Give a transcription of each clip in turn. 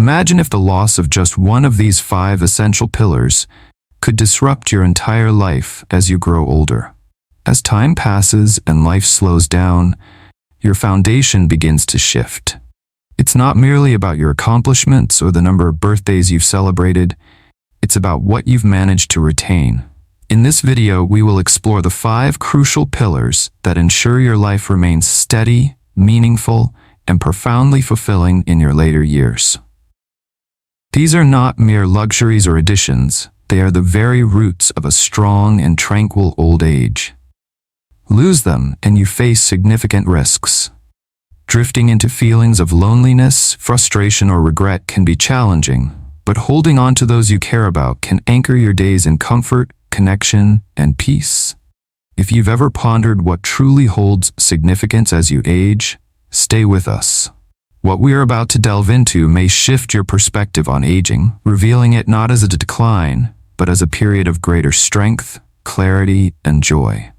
Imagine if the loss of just one of these 5 essential pillars could disrupt your entire life as you grow older. As time passes and life slows down, your foundation begins to shift. It's not merely about your accomplishments or the number of birthdays you've celebrated. It's about what you've managed to retain. In this video, we will explore the 5 crucial pillars that ensure your life remains steady, meaningful, and profoundly fulfilling in your later years. These are not mere luxuries or additions. They are the very roots of a strong and tranquil old age. Lose them and you face significant risks. Drifting into feelings of loneliness, frustration, or regret can be challenging, but holding on to those you care about can anchor your days in comfort, connection, and peace. If you've ever pondered what truly holds significance as you age, stay with us. What we are about to delve into may shift your perspective on aging, revealing it not as a decline, but as a period of greater strength, clarity, and joy.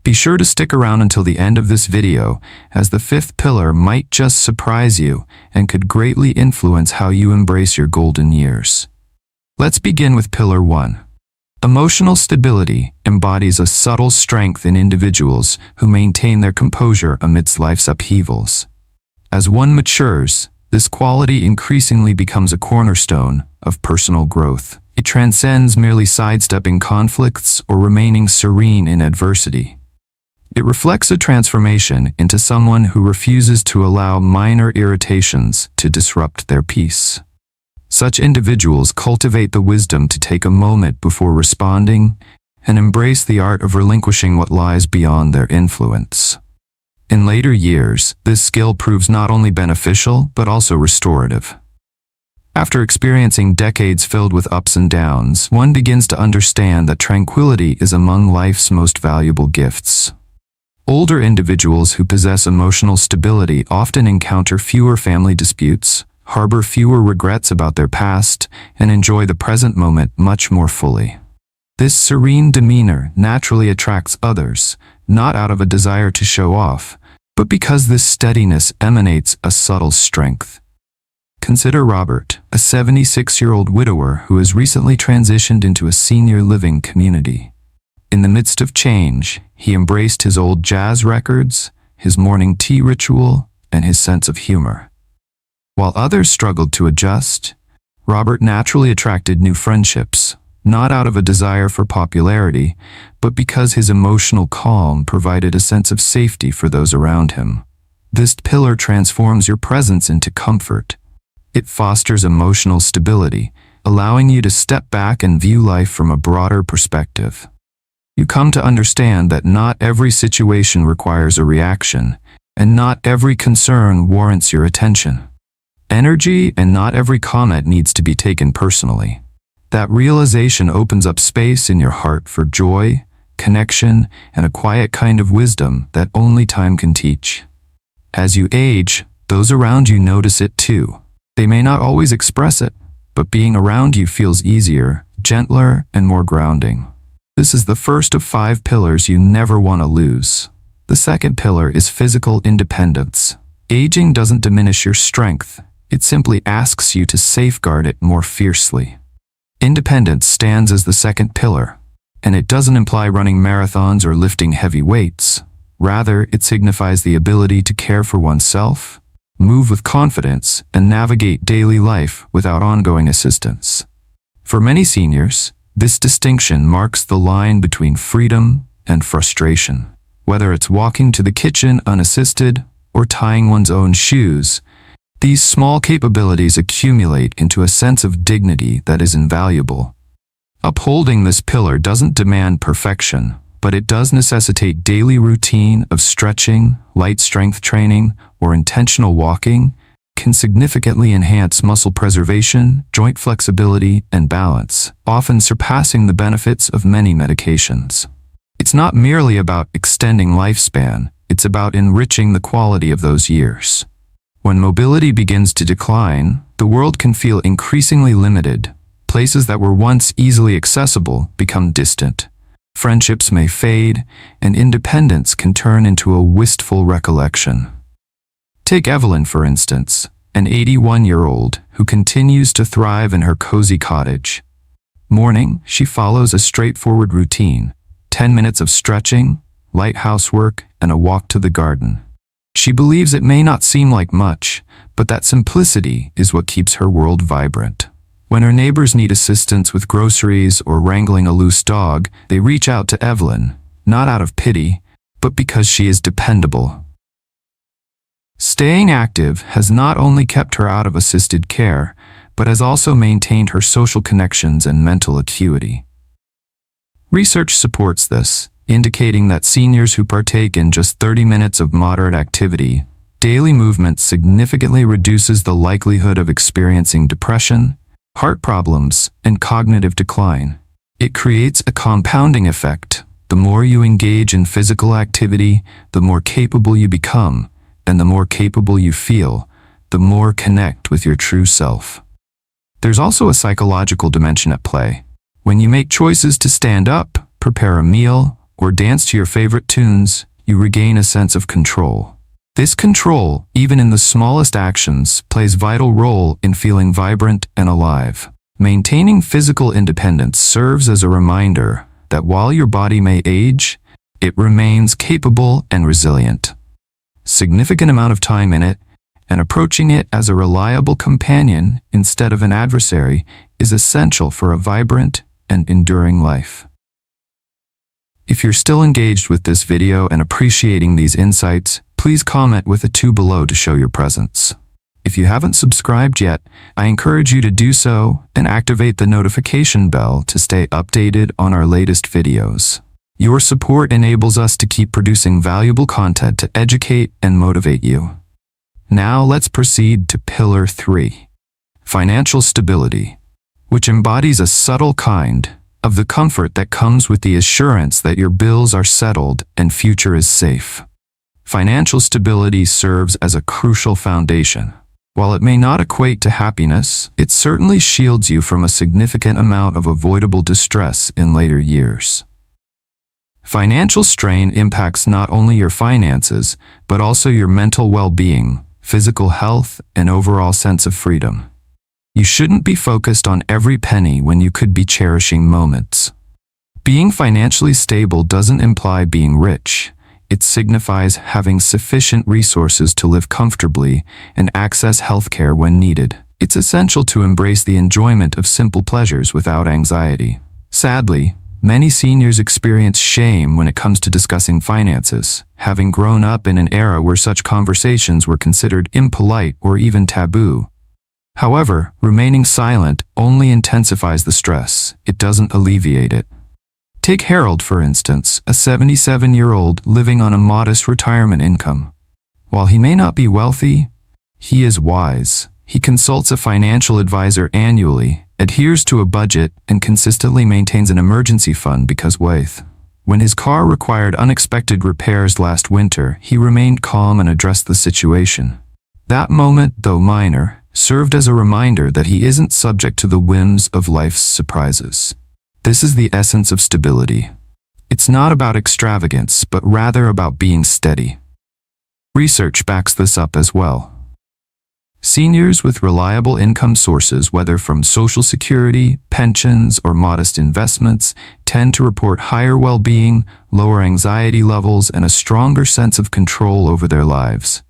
Be sure to stick around until the end of this video, as the 5th pillar might just surprise you and could greatly influence how you embrace your golden years. Let's begin with Pillar 1. Emotional stability embodies a subtle strength in individuals who maintain their composure amidst life's upheavals. As one matures, this quality increasingly becomes a cornerstone of personal growth. It transcends merely sidestepping conflicts or remaining serene in adversity. It reflects a transformation into someone who refuses to allow minor irritations to disrupt their peace. Such individuals cultivate the wisdom to take a moment before responding and embrace the art of relinquishing what lies beyond their influence. In later years, this skill proves not only beneficial but also restorative. After experiencing decades filled with ups and downs, one begins to understand that tranquility is among life's most valuable gifts. Older individuals who possess emotional stability often encounter fewer family disputes, harbor fewer regrets about their past, and enjoy the present moment much more fully. This serene demeanor naturally attracts others, not out of a desire to show off, but because this steadiness emanates a subtle strength. Consider Robert, a 76-year-old widower who has recently transitioned into a senior living community. In the midst of change, he embraced his old jazz records, his morning tea ritual, and his sense of humor. While others struggled to adjust, Robert naturally attracted new friendships, not out of a desire for popularity, but because his emotional calm provided a sense of safety for those around him. This pillar transforms your presence into comfort. It fosters emotional stability, allowing you to step back and view life from a broader perspective. You come to understand that not every situation requires a reaction, and not every concern warrants your attention. Energy and not every comment needs to be taken personally. That realization opens up space in your heart for joy, connection, and a quiet kind of wisdom that only time can teach. As you age, those around you notice it too. They may not always express it, but being around you feels easier, gentler, and more grounding. This is the first of 5 pillars you never want to lose. The second pillar is physical independence. Aging doesn't diminish your strength. It simply asks you to safeguard it more fiercely. Independence stands as the second pillar, and it doesn't imply running marathons or lifting heavy weights. Rather, it signifies the ability to care for oneself, move with confidence, and navigate daily life without ongoing assistance. For many seniors, this distinction marks the line between freedom and frustration. Whether it's walking to the kitchen unassisted or tying one's own shoes, these small capabilities accumulate into a sense of dignity that is invaluable. Upholding this pillar doesn't demand perfection, but it does necessitate daily routine of stretching, light strength training, or intentional walking can significantly enhance muscle preservation, joint flexibility, and balance, often surpassing the benefits of many medications. It's not merely about extending lifespan, it's about enriching the quality of those years. When mobility begins to decline, the world can feel increasingly limited. Places that were once easily accessible become distant. Friendships may fade, and independence can turn into a wistful recollection. Take Evelyn, for instance, an 81-year-old who continues to thrive in her cozy cottage. Morning, she follows a straightforward routine: 10 minutes of stretching, light housework, and a walk to the garden. She believes it may not seem like much, but that simplicity is what keeps her world vibrant. When her neighbors need assistance with groceries or wrangling a loose dog, they reach out to Evelyn, not out of pity, but because she is dependable. Staying active has not only kept her out of assisted care, but has also maintained her social connections and mental acuity. Research supports this, indicating that seniors who partake in just 30 minutes of moderate activity, daily movement significantly reduces the likelihood of experiencing depression, heart problems, and cognitive decline. It creates a compounding effect. The more you engage in physical activity, the more capable you become, and the more capable you feel, the more connect with your true self. There's also a psychological dimension at play. When you make choices to stand up, prepare a meal, or dance to your favorite tunes, you regain a sense of control. This control, even in the smallest actions, plays a vital role in feeling vibrant and alive. Maintaining physical independence serves as a reminder that while your body may age, it remains capable and resilient. Significant amount of time in it, and approaching it as a reliable companion instead of an adversary, is essential for a vibrant and enduring life. If you're still engaged with this video and appreciating these insights, please comment with a 2 below to show your presence. If you haven't subscribed yet, I encourage you to do so and activate the notification bell to stay updated on our latest videos. Your support enables us to keep producing valuable content to educate and motivate you. Now let's proceed to Pillar 3, financial stability, which embodies a subtle kind of the comfort that comes with the assurance that your bills are settled and future is safe. Financial stability serves as a crucial foundation. While it may not equate to happiness, it certainly shields you from a significant amount of avoidable distress in later years. Financial strain impacts not only your finances, but also your mental well-being, physical health, and overall sense of freedom. You shouldn't be focused on every penny when you could be cherishing moments. Being financially stable doesn't imply being rich. It signifies having sufficient resources to live comfortably and access healthcare when needed. It's essential to embrace the enjoyment of simple pleasures without anxiety. Sadly, many seniors experience shame when it comes to discussing finances, having grown up in an era where such conversations were considered impolite or even taboo. However, remaining silent only intensifies the stress. It doesn't alleviate it. Take Harold, for instance, a 77-year-old living on a modest retirement income. While he may not be wealthy, he is wise. He consults a financial advisor annually, adheres to a budget, and consistently maintains an emergency fund because when his car required unexpected repairs last winter, he remained calm and addressed the situation. That moment, though minor, served as a reminder that he isn't subject to the whims of life's surprises. This is the essence of stability. It's not about extravagance, but rather about being steady. Research backs this up as well. Seniors with reliable income sources, whether from Social Security, pensions, or modest investments, tend to report higher well-being, lower anxiety levels, and a stronger sense of control over their lives.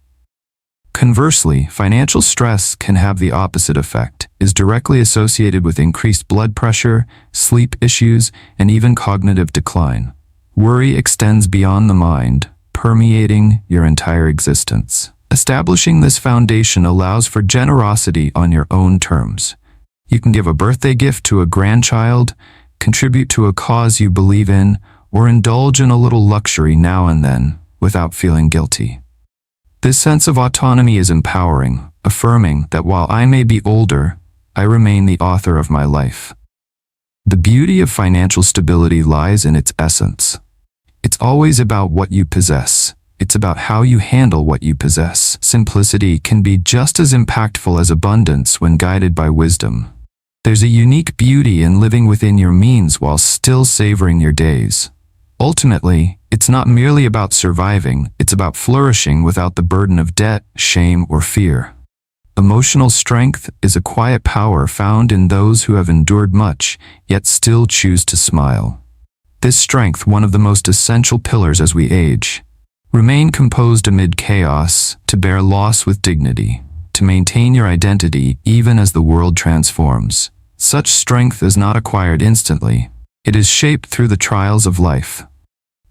Conversely, financial stress can have the opposite effect, is directly associated with increased blood pressure, sleep issues, and even cognitive decline. Worry extends beyond the mind, permeating your entire existence. Establishing this foundation allows for generosity on your own terms. You can give a birthday gift to a grandchild, contribute to a cause you believe in, or indulge in a little luxury now and then without feeling guilty. This sense of autonomy is empowering, affirming that while I may be older, I remain the author of my life. The beauty of financial stability lies in its essence. It's always about what you possess. It's about how you handle what you possess. Simplicity can be just as impactful as abundance when guided by wisdom. There's a unique beauty in living within your means while still savoring your days. Ultimately, it's not merely about surviving, it's about flourishing without the burden of debt, shame, or fear. Emotional strength is a quiet power found in those who have endured much, yet still choose to smile. This strength, one of the most essential pillars as we age. Remain composed amid chaos, to bear loss with dignity, to maintain your identity even as the world transforms. Such strength is not acquired instantly. It is shaped through the trials of life.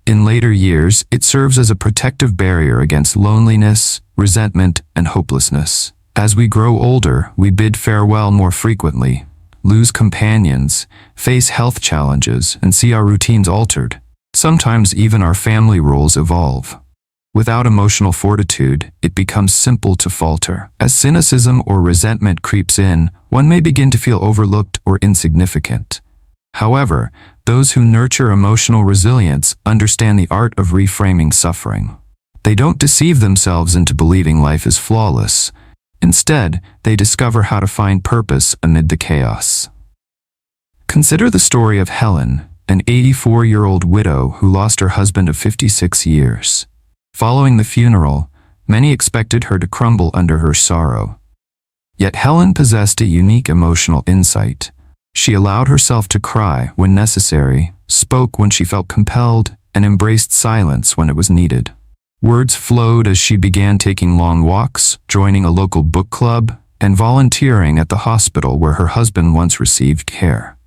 In later years, it serves as a protective barrier against loneliness, resentment, and hopelessness. As we grow older, we bid farewell more frequently, lose companions, face health challenges, and see our routines altered. Sometimes even our family roles evolve. Without emotional fortitude, it becomes simple to falter. As cynicism or resentment creeps in, one may begin to feel overlooked or insignificant. However, those who nurture emotional resilience understand the art of reframing suffering. They don't deceive themselves into believing life is flawless. Instead, they discover how to find purpose amid the chaos. Consider the story of Helen, an 84-year-old widow who lost her husband of 56 years. Following the funeral, many expected her to crumble under her sorrow. Yet Helen possessed a unique emotional insight. She allowed herself to cry when necessary, spoke when she felt compelled, and embraced silence when it was needed. Words flowed as she began taking long walks, joining a local book club, and volunteering at the hospital where her husband once received care.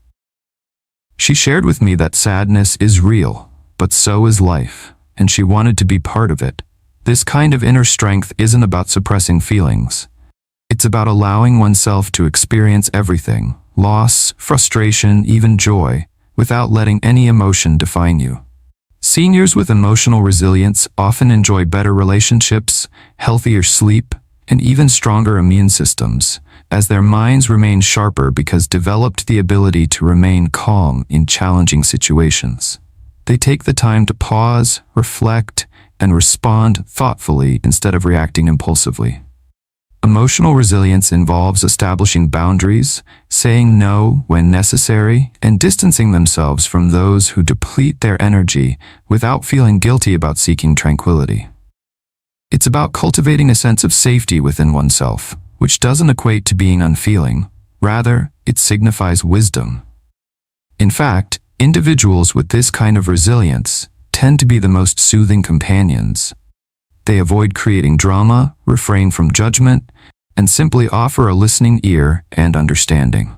She shared with me that sadness is real, but so is life, and she wanted to be part of it. This kind of inner strength isn't about suppressing feelings. It's about allowing oneself to experience everything, loss, frustration, even joy, without letting any emotion define you. Seniors with emotional resilience often enjoy better relationships, healthier sleep, and even stronger immune systems, as their minds remain sharper because developed the ability to remain calm in challenging situations. They take the time to pause, reflect, and respond thoughtfully instead of reacting impulsively. Emotional resilience involves establishing boundaries, saying no when necessary, and distancing themselves from those who deplete their energy without feeling guilty about seeking tranquility. It's about cultivating a sense of safety within oneself, which doesn't equate to being unfeeling. Rather, it signifies wisdom. In fact, individuals with this kind of resilience tend to be the most soothing companions. They avoid creating drama, refrain from judgment, and simply offer a listening ear and understanding.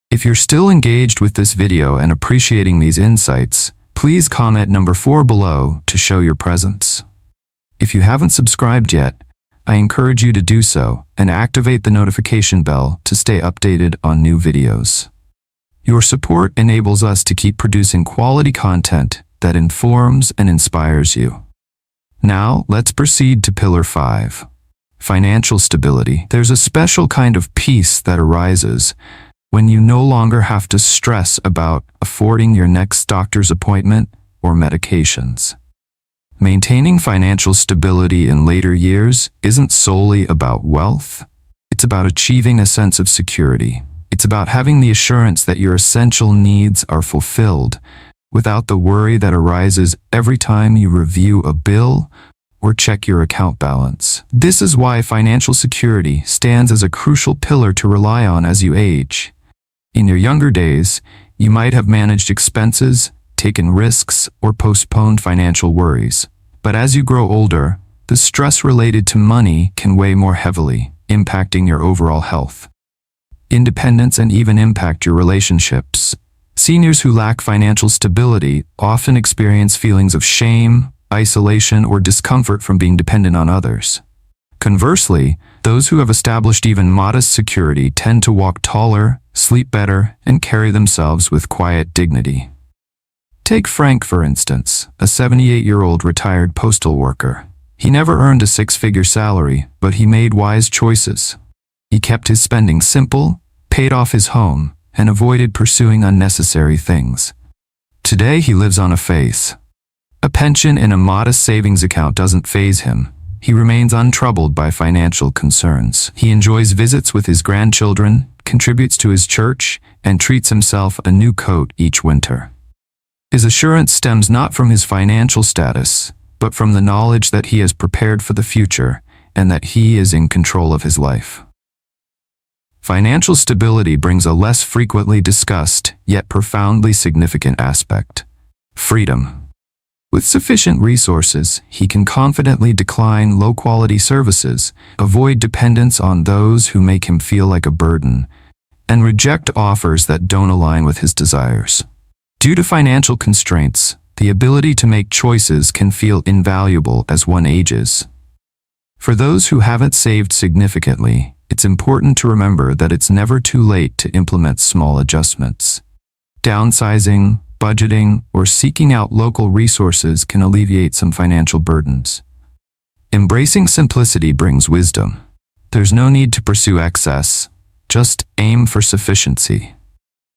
If you're still engaged with this video and appreciating these insights, please comment number 4 below to show your presence. If you haven't subscribed yet, I encourage you to do so and activate the notification bell to stay updated on new videos. Your support enables us to keep producing quality content that informs and inspires you. Now, let's proceed to Pillar 5. Financial stability. There's a special kind of peace that arises when you no longer have to stress about affording your next doctor's appointment or medications. Maintaining financial stability in later years isn't solely about wealth. It's about achieving a sense of security. It's about having the assurance that your essential needs are fulfilled without the worry that arises every time you review a bill or check your account balance. This is why financial security stands as a crucial pillar to rely on as you age. In your younger days, you might have managed expenses, taken risks, or postponed financial worries. But as you grow older, the stress related to money can weigh more heavily, impacting your overall health, independence, and even impact your relationships. Seniors who lack financial stability often experience feelings of shame, isolation, or discomfort from being dependent on others. Conversely, those who have established even modest security tend to walk taller, sleep better, and carry themselves with quiet dignity. Take Frank, for instance, a 78-year-old retired postal worker. He never earned a six-figure salary, but he made wise choices. He kept his spending simple, paid off his home, and avoided pursuing unnecessary things. Today he lives on a faith. A pension and a modest savings account doesn't faze him. He remains untroubled by financial concerns. He enjoys visits with his grandchildren, contributes to his church, and treats himself a new coat each winter. His assurance stems not from his financial status, but from the knowledge that he has prepared for the future and that he is in control of his life. Financial stability brings a less frequently discussed, yet profoundly significant aspect: freedom. With sufficient resources, he can confidently decline low-quality services, avoid dependence on those who make him feel like a burden, and reject offers that don't align with his desires. Due to financial constraints, the ability to make choices can feel invaluable as one ages. For those who haven't saved significantly, it's important to remember that it's never too late to implement small adjustments. Downsizing, budgeting, or seeking out local resources can alleviate some financial burdens. Embracing simplicity brings wisdom. There's no need to pursue excess, just aim for sufficiency.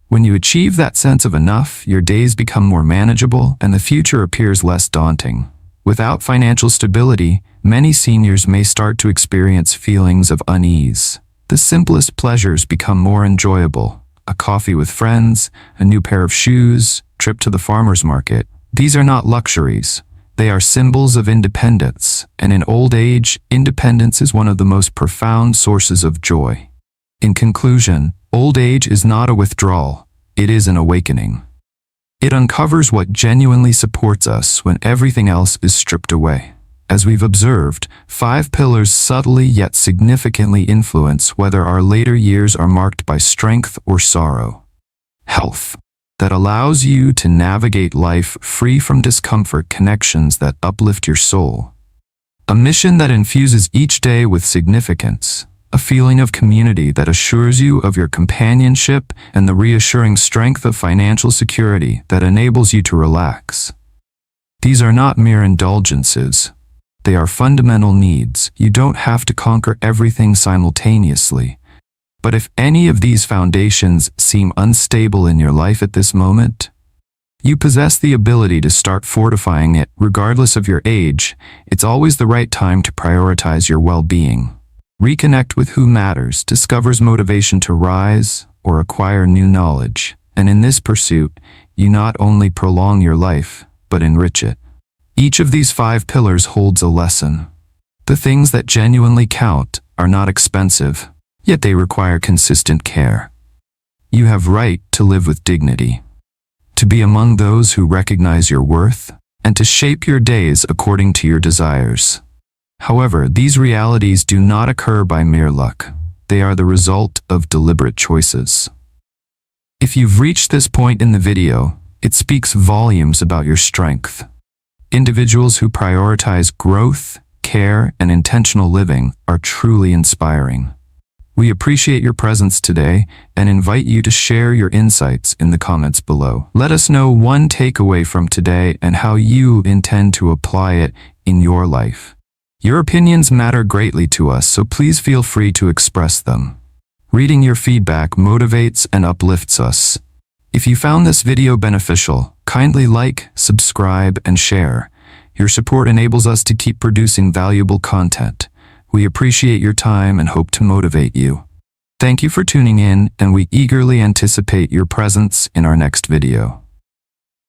When you achieve that sense of enough, your days become more manageable and the future appears less daunting. Without financial stability, many seniors may start to experience feelings of unease. The simplest pleasures become more enjoyable: a coffee with friends, a new pair of shoes, trip to the farmer's market. These are not luxuries. They are symbols of independence, and in old age, independence is one of the most profound sources of joy. In conclusion, old age is not a withdrawal, it is an awakening. It uncovers what genuinely supports us when everything else is stripped away. As we've observed, 5 pillars subtly yet significantly influence whether our later years are marked by strength or sorrow. Health, that allows you to navigate life free from discomfort; connections that uplift your soul. A mission that infuses each day with significance. A feeling of community that assures you of your companionship, and the reassuring strength of financial security that enables you to relax. These are not mere indulgences. They are fundamental needs. You don't have to conquer everything simultaneously. But if any of these foundations seem unstable in your life at this moment, you possess the ability to start fortifying it. Regardless of your age, it's always the right time to prioritize your well-being. Reconnect with who matters, discovers motivation to rise or acquire new knowledge, and in this pursuit, you not only prolong your life, but enrich it. Each of these 5 pillars holds a lesson. The things that genuinely count are not expensive, yet they require consistent care. You have right to live with dignity, to be among those who recognize your worth, and to shape your days according to your desires. However, these realities do not occur by mere luck. They are the result of deliberate choices. If you've reached this point in the video, it speaks volumes about your strength. Individuals who prioritize growth, care, and intentional living are truly inspiring. We appreciate your presence today and invite you to share your insights in the comments below. Let us know one takeaway from today and how you intend to apply it in your life. Your opinions matter greatly to us, so please feel free to express them. Reading your feedback motivates and uplifts us. If you found this video beneficial, kindly like, subscribe, and share. Your support enables us to keep producing valuable content. We appreciate your time and hope to motivate you. Thank you for tuning in, and we eagerly anticipate your presence in our next video.